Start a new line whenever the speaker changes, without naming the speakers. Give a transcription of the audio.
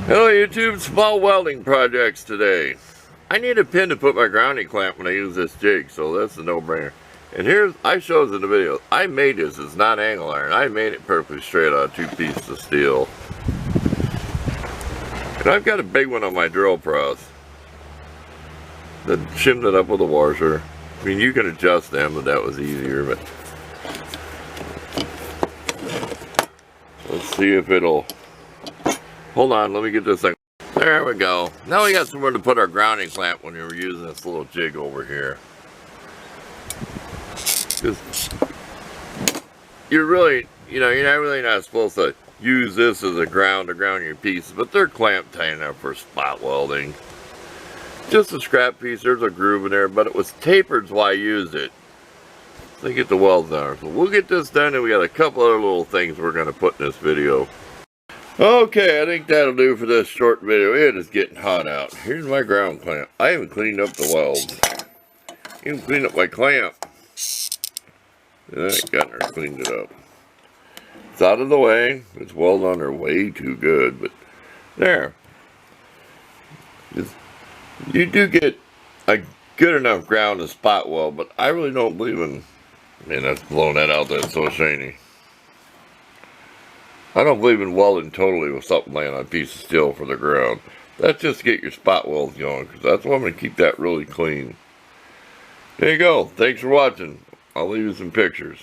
Hello YouTube, small welding projects today. I need a pin to put my grounding clamp when I use this jig, so that's a no-brainer. And here's, I showed in the video, I made this, it's not angle iron. I made it perfectly straight out of 2 pieces of steel. And I've got a big one on my drill press. Then shimmed it up with a washer. I mean, you can adjust them, but that was easier, but let's see if it'll. Hold on, let me get this thing. There we go. Now we got somewhere to put our grounding clamp when we're using this little jig over here. Just, you're really, you're not really not supposed to use this as a ground to ground your pieces, but they're clamp tight enough for spot welding. Just a scrap piece, there's a groove in there, but it was tapered while I used it. So get the welds on. So we'll get this done, and we got a couple other little things we're going to put in this video. Okay, I think that'll do for this short video. It is getting hot out. Here's my ground clamp. I haven't cleaned up the welds. Even cleaned up my clamp. And I got her cleaned it up. It's out of the way. It's welded on there way too good, but there. You do get a good enough ground to spot weld, but I really don't believe in. Man, that's blowing that out. That's so shiny. I don't believe in welding totally with something laying on a piece of steel for the ground. That's just to get your spot welds going, because that's why I'm going to keep that really clean. There you go. Thanks for watching. I'll leave you some pictures.